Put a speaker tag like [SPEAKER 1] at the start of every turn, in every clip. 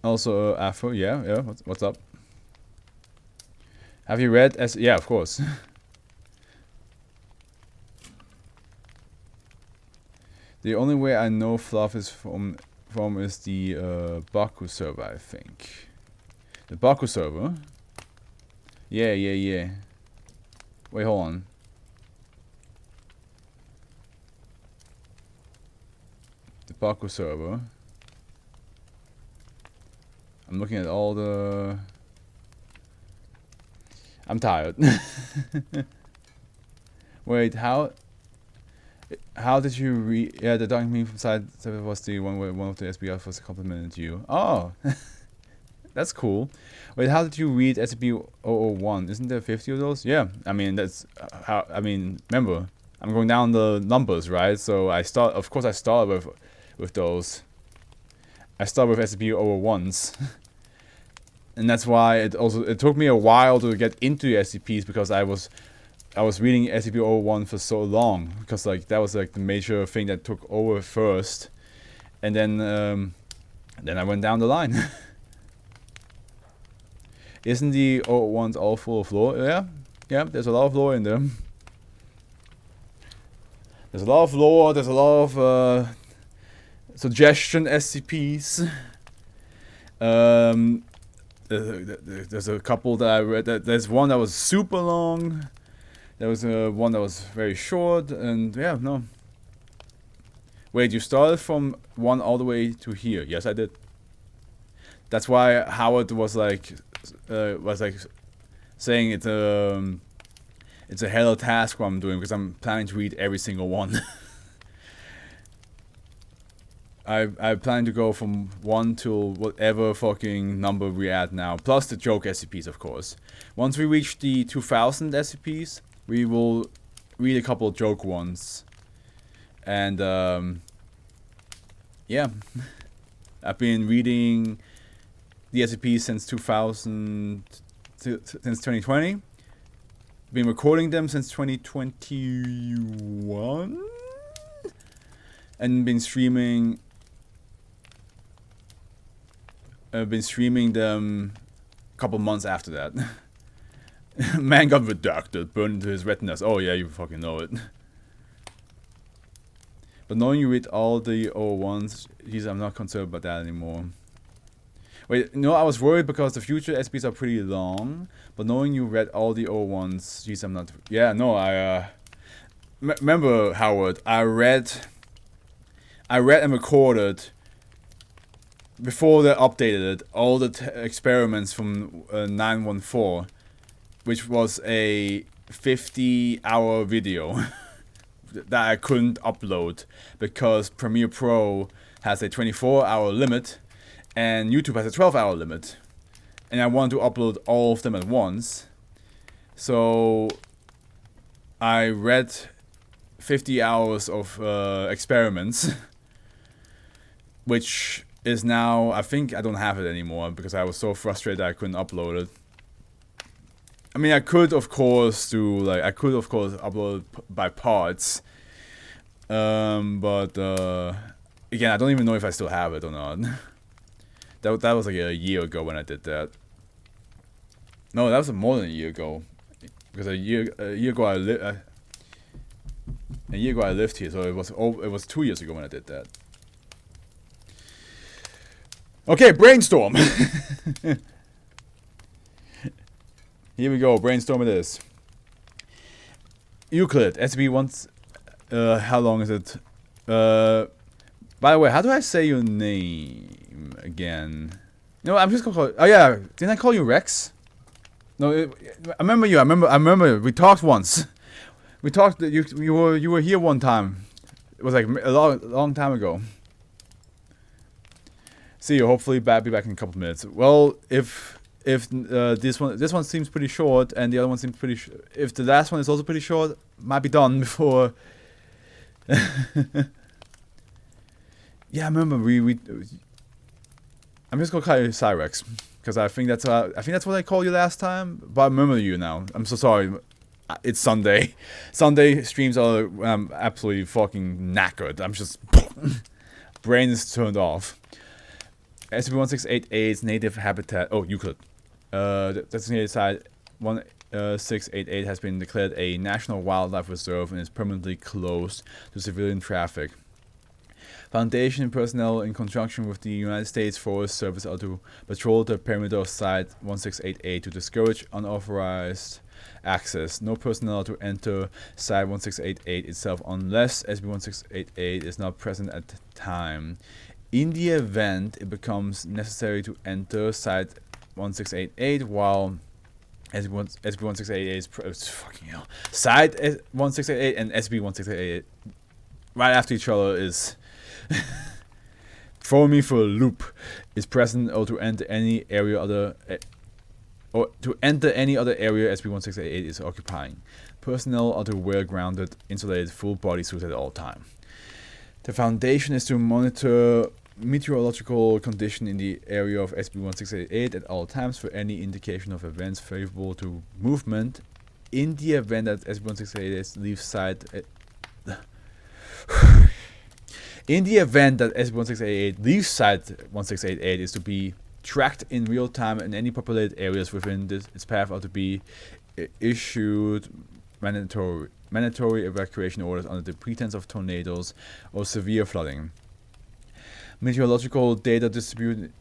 [SPEAKER 1] Also, Afro, yeah. What's up? Have you read Yeah, of course. The only way I know Fluff is from is the Baku server, I think. The Baku server? Yeah. Wait, hold on. The Baku server. I'm looking at all the... I'm tired. Wait, how did you read? Yeah, the document from side 7 was the one where one of the SBF was complimented you. Oh, that's cool. Wait, how did you read SCP-001? Isn't there 50 of those? Yeah, I mean that's how. I mean, remember, I'm going down the numbers, right? So of course, I started with those. I started with SCP-001s. And that's why it took me a while to get into the SCPs, because I was reading SCP-001 for so long, because like that was like the major thing that took over first, and then I went down the line. Isn't the 001s all full of lore? Yeah, there's a lot of lore in them. There's a lot of lore. There's a lot of suggestion SCPs. There's a couple that I read. There's one that was super long. There was one that was very short, and yeah, no. Wait, you started from 1 all the way to here? Yes, I did. That's why Howard was like saying it's a hell of a task what I'm doing, because I'm planning to read every single one. I plan to go from 1 to whatever fucking number we're at now, plus the joke SCPs, of course. Once we reach the 2000 SCPs, we will read a couple of joke ones. And, yeah. I've been reading the SCPs since 2020. Been recording them since 2021. And been streaming... I've been streaming them a couple months after that. Man got redacted, burned into his retinas. Oh yeah, you fucking know it. But knowing you read all the 001s, geez, I'm not concerned about that anymore. Wait, no, I was worried because the future SPs are pretty long. But knowing you read all the 001s, geez, I'm not... Yeah, no, remember, Howard, I read and recorded... Before they updated it, all the experiments from 914, which was a 50-hour video that I couldn't upload because Premiere Pro has a 24-hour limit and YouTube has a 12-hour limit. And I wanted to upload all of them at once. So I read 50 hours of experiments, which... is now, I think I don't have it anymore because I was so frustrated I couldn't upload it. I mean, I could of course upload by parts, but again, I don't even know if I still have it or not. That was like a year ago when I did that. No, that was more than a year ago, because a year ago I lived here, so it was 2 years ago when I did that. Okay, brainstorm. Here we go, brainstorm it is. Euclid, SCP once, how long is it? By the way, how do I say your name again? No, I'm just gonna call it, oh yeah, didn't I call you Rex? No, I remember you, I remember, we talked once. We talked, you were here one time. It was like a long time ago. See you. Hopefully, be back in a couple minutes. Well, if this one seems pretty short, and the other one seems pretty, if the last one is also pretty short, might be done before. Yeah, I remember we. I'm just gonna call you Cyrex because I think that's what I called you last time. But I remember you now. I'm so sorry. It's Sunday. Sunday streams are absolutely fucking knackered. I'm just brain is turned off. SCP-1688's native habitat. Oh, Euclid. The designated site 1688 has been declared a national wildlife reserve and is permanently closed to civilian traffic. Foundation personnel, in conjunction with the United States Forest Service, are to patrol the perimeter of Site 1688 to discourage unauthorized access. No personnel are to enter Site 1688 itself unless SCP-1688 is not present at the time. In the event it becomes necessary to enter Site 1688 while SCP-1688 is fucking hell. Site 1688 and SCP-1688 right after each other is throw me for a loop. Is present or to enter any area other SCP-1688 is occupying. Personnel are to wear grounded, insulated, full body suits at all time. The Foundation is to monitor meteorological condition in the area of SCP-1688 at all times for any indication of events favorable to movement. In the event that SCP-1688 leaves site, in the event that SCP-1688 leaves Site 1688 is to be tracked in real time, and any populated areas within its path are to be issued mandatory evacuation orders under the pretense of tornadoes or severe flooding. Meteorological data distributed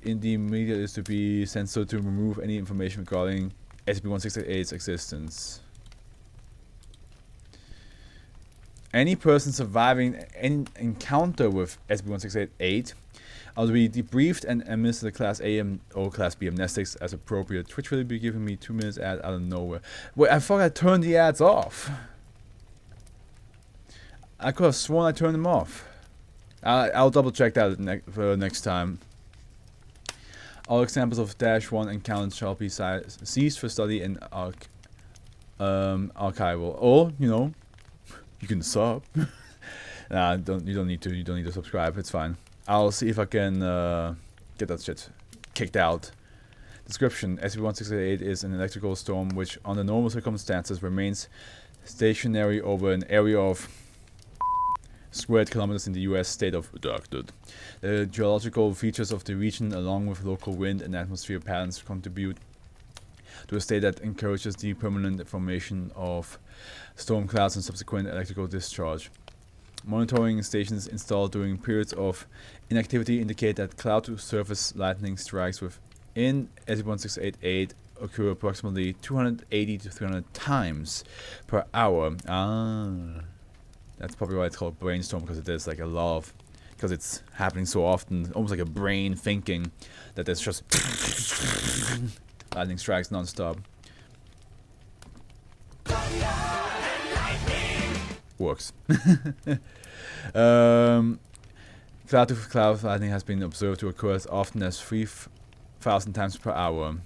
[SPEAKER 1] in the media is to be censored to remove any information regarding SCP-1688's existence. Any person surviving any encounter with SCP-1688 are to be debriefed and administered Class A or Class B amnestics as appropriate. Twitch will be giving me 2 minutes ad out of nowhere. Wait, I thought I turned the ads off. I could have sworn I turned them off. I'll double check that for next time. All examples of -1 encounters shall be seized for study and archival. Or, you know, you can sub. Nah, you don't need to subscribe. It's fine. I'll see if I can get that shit kicked out. Description: SCP-1688 is an electrical storm which, under normal circumstances, remains stationary over an area of squared kilometers in the U.S. state of redacted. The geological features of the region, along with local wind and atmosphere patterns, contribute to a state that encourages the permanent formation of storm clouds and subsequent electrical discharge. Monitoring stations installed during periods of inactivity indicate that cloud-to-surface lightning strikes within SCP-1688 occur approximately 280 to 300 times per hour. That's probably why it's called brainstorm, because it is like a lot of, because it's happening so often, almost like a brain thinking that there's just lightning strikes non-stop. Works. Cloud-to-cloud lightning has been observed to occur as often as 3,000 times per hour.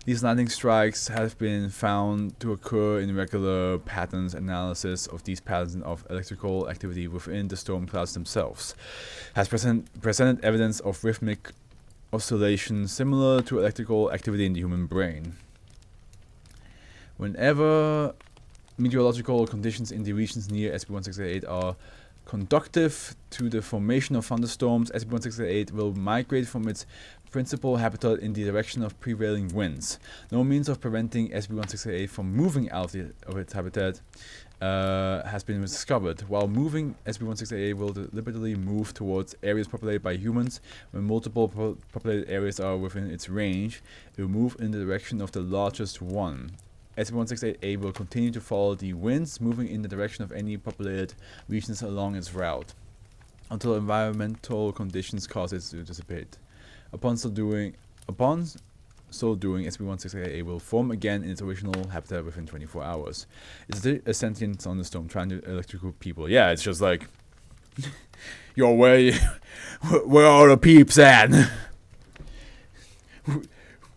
[SPEAKER 1] These lightning strikes have been found to occur in regular patterns. Analysis of these patterns of electrical activity within the storm clouds themselves has presented evidence of rhythmic oscillation similar to electrical activity in the human brain. Whenever meteorological conditions in the regions near SCP-1688 are conducive to the formation of thunderstorms, SCP-1688 will migrate from its principal habitat in the direction of prevailing winds. No means of preventing SCP-1688 from moving out of its habitat has been discovered. While moving, SCP-1688 will deliberately move towards areas populated by humans. When multiple populated areas are within its range, it will move in the direction of the largest one. SCP-1688 will continue to follow the winds, moving in the direction of any populated regions along its route, until environmental conditions cause it to dissipate. Upon so doing, SCP-1688 will form again in its original habitat within 24 hours. It's a sentient thunderstorm trying to electrocute people. Yeah, it's just like, yo, where are the peeps at?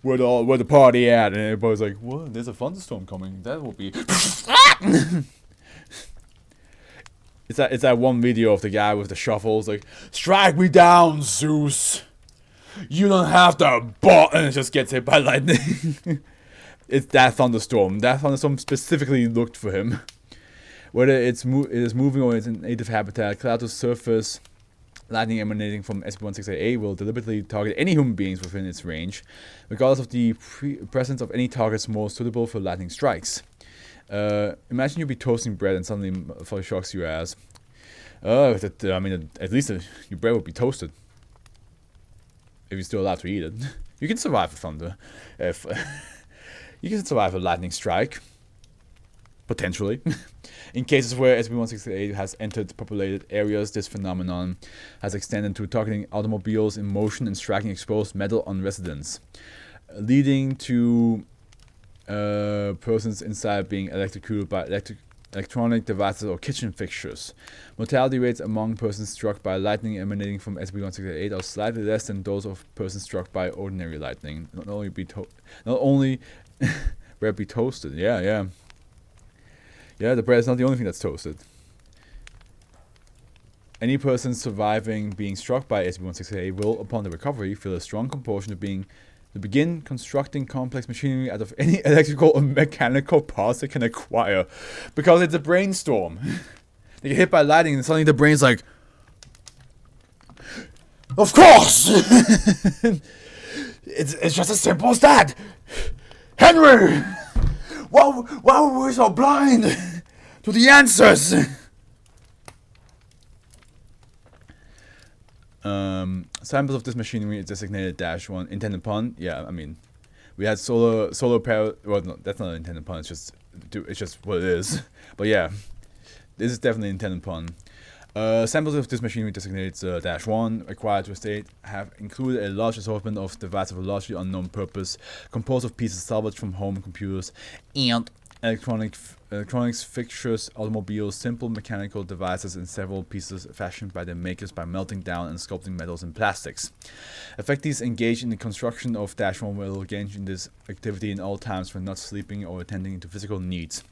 [SPEAKER 1] Where the party at? And everybody's like, what? There's a thunderstorm coming. That will be. It's that one video of the guy with the shuffles, like, strike me down, Zeus. You don't have to and it just gets hit by lightning. It's that thunderstorm. That thunderstorm specifically looked for him. Whether it is moving or it's in native habitat, cloud to surface Lightning emanating from SCP-168A will deliberately target any human beings within its range, regardless of the presence of any targets more suitable for lightning strikes. Imagine you be toasting bread and suddenly motherfucker shocks your ass. I mean, at least your bread would be toasted. If you're still allowed to eat it. You can survive a thunder. You can survive a lightning strike. Potentially. In cases where SCP-168 has entered populated areas, this phenomenon has extended to targeting automobiles in motion and striking exposed metal on residents, leading to persons inside being electrocuted by electronic devices or kitchen fixtures. Mortality rates among persons struck by lightning emanating from SCP-168 are slightly less than those of persons struck by ordinary lightning. Not only bread be toasted. Yeah, the bread is not the only thing that's toasted. Any person surviving being struck by SCP-168 will, upon the recovery, feel a strong compulsion to begin constructing complex machinery out of any electrical or mechanical parts they can acquire. Because it's a brainstorm. They get hit by lightning and suddenly the brain's like, of course! it's just as simple as that! Henry! Why were we so blind to the answers? Samples of this machinery is designated -1, intended pun. Yeah, I mean, we had solar power. Well, no, that's not an intended pun. It's just what it is. But yeah, this is definitely an intended pun. Samples of this machinery designated -1 acquired to a state have included a large assortment of devices of a largely unknown purpose, composed of pieces salvaged from home computers and electronics fixtures, automobiles, simple mechanical devices, and several pieces fashioned by their makers by melting down and sculpting metals and plastics. Effectees engaged in the construction of -1 will engage in this activity in all times when not sleeping or attending to physical needs.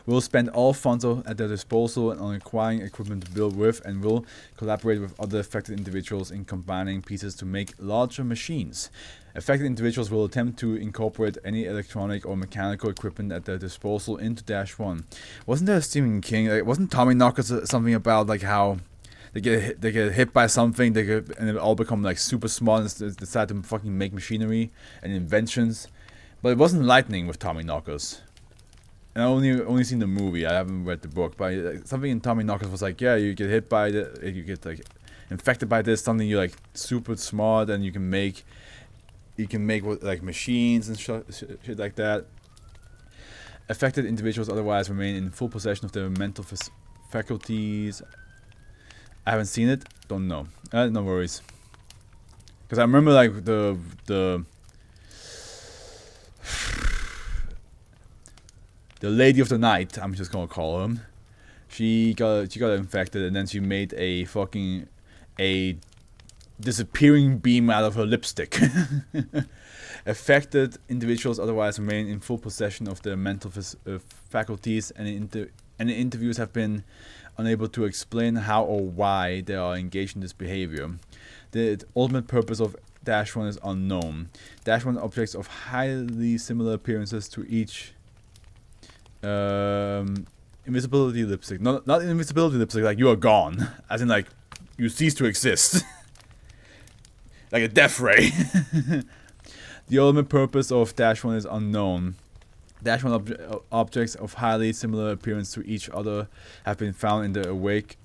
[SPEAKER 1] Will spend all funds at their disposal on acquiring equipment to build with, and will collaborate with other affected individuals in combining pieces to make larger machines. Affected individuals will attempt to incorporate any electronic or mechanical equipment at their disposal into -1. Wasn't there a Stephen King? Wasn't Tommy Knockers something about like how they get hit by something, and they all become like super smart and decide to fucking make machinery and inventions? But it wasn't lightning with Tommy Knockers. And I only seen the movie. I haven't read the book. But something in Tommy Knockers was like, yeah, you get hit by you get like infected by this. Something you're like super smart, and you can make like machines and shit like that. Affected individuals otherwise remain in full possession of their mental faculties. I haven't seen it. Don't know. No worries. Because I remember like the lady of the night, I'm just gonna call her. She got infected, and then she made a disappearing beam out of her lipstick. Affected individuals otherwise remain in full possession of their mental faculties, and interviews have been unable to explain how or why they are engaged in this behavior. The ultimate purpose of -1 is unknown. -1 objects of highly similar appearances to each. Invisibility lipstick. Not invisibility lipstick, like you are gone. As in like you cease to exist. Like a death ray. The ultimate purpose of -1 is unknown. -1 objects of highly similar appearance to each other have been found in the wake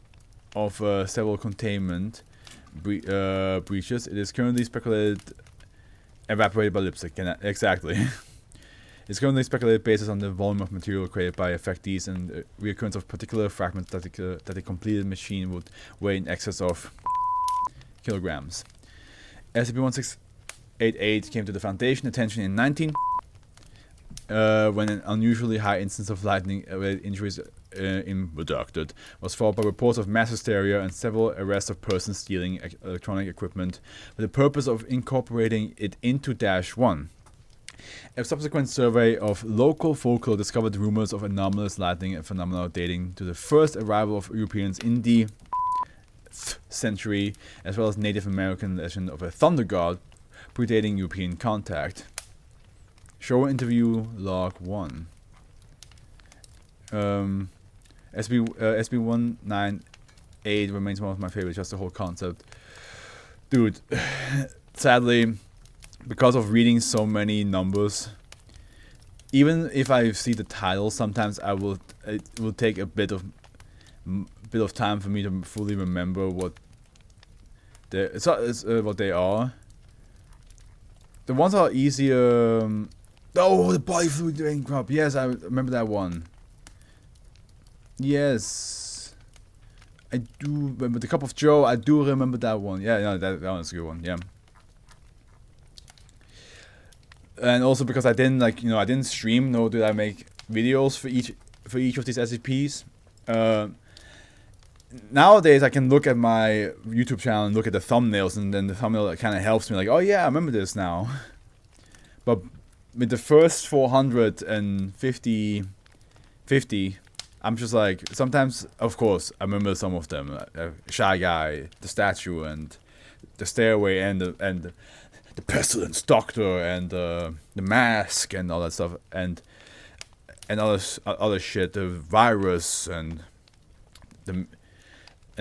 [SPEAKER 1] of several containment breaches. It is currently speculated evaporated by lipstick. Exactly. It's currently speculated based on the volume of material created by affectees and the reoccurrence of particular fragments that a completed machine would weigh in excess of kilograms. SCP-1688 came to the Foundation attention in when an unusually high instance of lightning-related injuries in Redacted was followed by reports of mass hysteria and several arrests of persons stealing electronic equipment with the purpose of incorporating it into -1. A subsequent survey of local folklore discovered rumors of anomalous lightning phenomena dating to the first arrival of Europeans in the century, as well as Native American legend of a thunder god predating European contact. Show interview log 1. SB-1988 168 remains one of my favorites, just the whole concept. Dude, sadly, because of reading so many numbers, even if I see the title, sometimes it will take a bit of time for me to fully remember what what they are. The ones that are easier. Oh, the body fluid drain crop. Yes, I remember that one. Yes, I do remember the cup of Joe. I do remember that one. Yeah, no, that one's a good one. Yeah. And also because I didn't I didn't stream, nor did I make videos for each of these SCPs. Nowadays I can look at my YouTube channel and look at the thumbnails, and then the thumbnail kind of helps me, like, oh yeah, I remember this now. But with the first 450, I'm just like, sometimes, of course, I remember some of them, Shy Guy, the statue, and the stairway, and the pestilence doctor, and the mask, and all that stuff, and other shit, the virus, and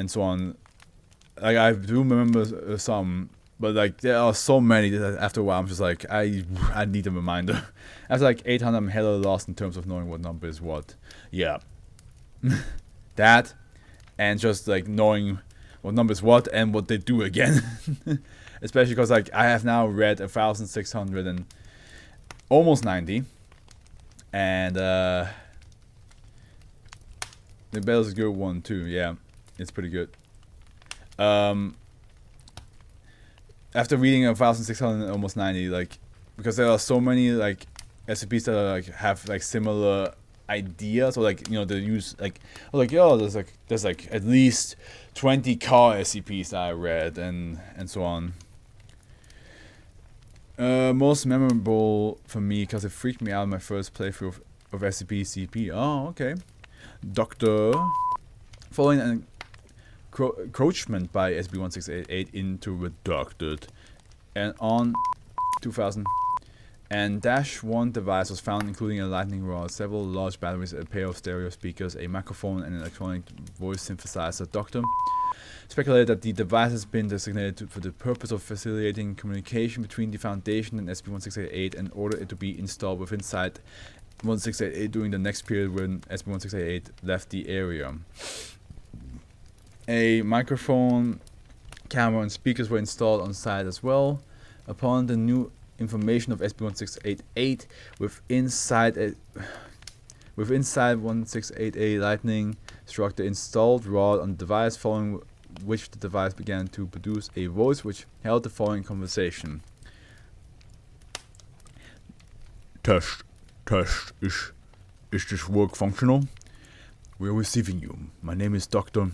[SPEAKER 1] so on. Like, I do remember some, but like there are so many that after a while I'm just like, I need a reminder. After like 800, I'm hella lost in terms of knowing what number is what. Yeah, that, and just like knowing what number is what and what they do again. Especially because like I have now read 1,600 and almost 90, and the Bell's a good one too. Yeah, it's pretty good. After reading 1,600 and almost 90, like, because there are so many like SCPs that are, like, have like similar ideas, or like, they use like, there's like at least 20 car SCPs that I read, and so on. Most memorable for me, because it freaked me out in my first playthrough of SCP-CP. Oh, okay. Doctor, following an encroachment by SCP-1688 into Redacted, and on 2000, and -1 device was found, including a lightning rod, several large batteries, a pair of stereo speakers, a microphone, and an electronic voice synthesizer. Doctor speculated that the device has been designated for the purpose of facilitating communication between the Foundation and SCP-1688, and ordered it to be installed within Site 1688 during the next period when SCP-1688 left the area. A microphone, camera, and speakers were installed on site as well. Upon the new information of SCP-1688 within Site 1688, lightning struck the installed rod on the device, following which the device began to produce a voice which held the following conversation. Test. Is this work functional? We are receiving you. My name is Doctor,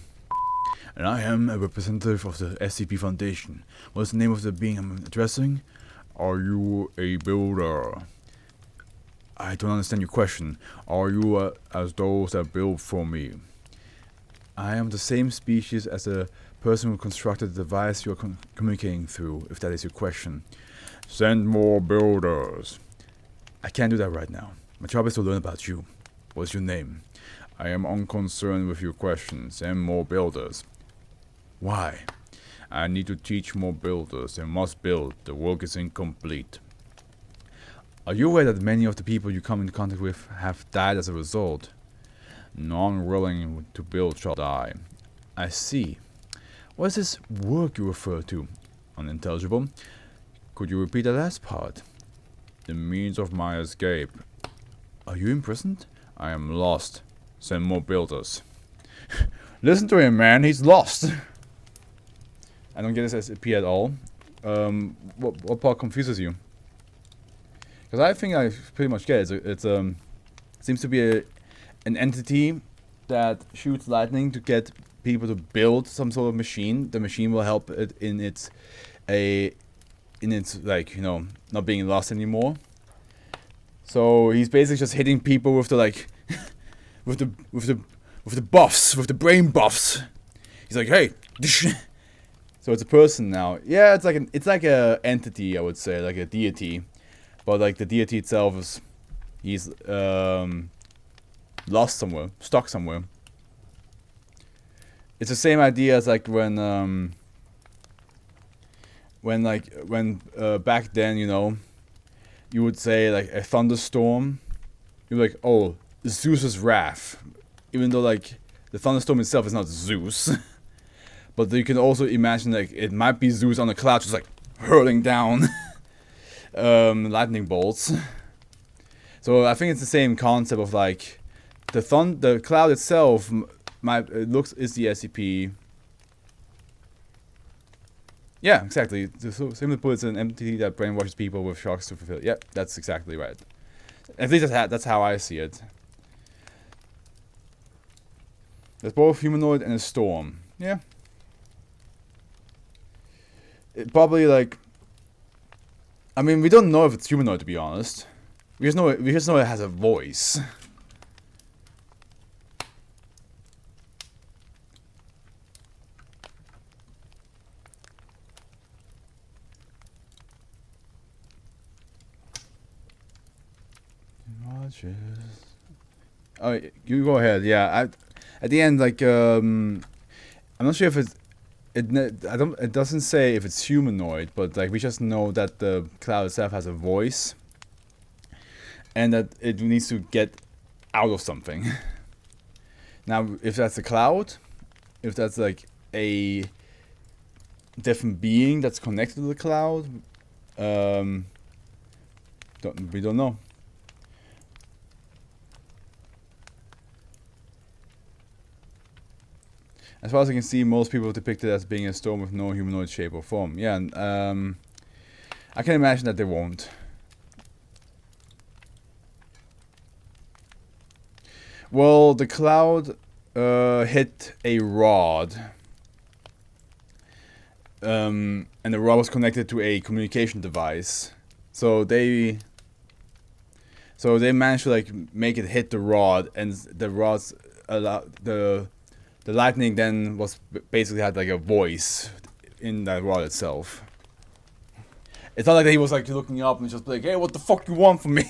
[SPEAKER 1] and I am a representative of the SCP Foundation. What is the name of the being I'm addressing? Are you a builder? I don't understand your question. Are you as those that build for me? I am the same species as the person who constructed the device you're communicating through, if that is your question. Send more builders. I can't do that right now. My job is to learn about you. What's your name? I am unconcerned with your questions. Send more builders. Why? I need to teach more builders. They must build. The work is incomplete. Are you aware that many of the people you come in contact with have died as a result? None willing to build shall die. I see. What is this work you refer to? Unintelligible. Could you repeat the last part? The means of my escape. Are you imprisoned? I am lost. Send more builders. Listen to him, man. He's lost. I don't get this SCP at all. What part confuses you? Because I think I pretty much get it. It seems to be an entity that shoots lightning to get people to build some sort of machine. The machine will help it in its like, not being lost anymore. So he's basically just hitting people with the like with the buffs, with the brain buffs. He's like, hey. So it's a person now. Yeah, it's like a entity, I would say, like a deity. But like the deity itself he's lost somewhere, stuck somewhere. it's the same idea as like when back then, you know, you would say like a thunderstorm. You're like, oh, Zeus's wrath, even though like the thunderstorm itself is not Zeus. But you can also imagine like it might be Zeus on a cloud just like hurling down lightning bolts. So I think it's the same concept of like the cloud itself is the SCP. Yeah, exactly. So simply put, it's an entity that brainwashes people with shocks to fulfill. Yep, that's exactly right. At least that's how I see it. There's both humanoid and a storm. Yeah. It probably like. I mean, we don't know if it's humanoid, to be honest. We just know it has a voice. Oh, you go ahead. Yeah, at the end, like, I'm not sure if it doesn't say if it's humanoid, but like we just know that the cloud itself has a voice, and that it needs to get out of something. Now, if that's a cloud, if that's like a different being that's connected to the cloud, we don't know. As far as I can see, most people depict it as being a storm with no humanoid shape or form. Yeah, and, I can imagine that they won't. Well, the cloud hit a rod. And the rod was connected to a communication device. So they managed to like make it hit the rod, and the rod's the lightning then was basically had like a voice in that rod itself. It's not like that he was like looking up and just like, hey, what the fuck you want from me?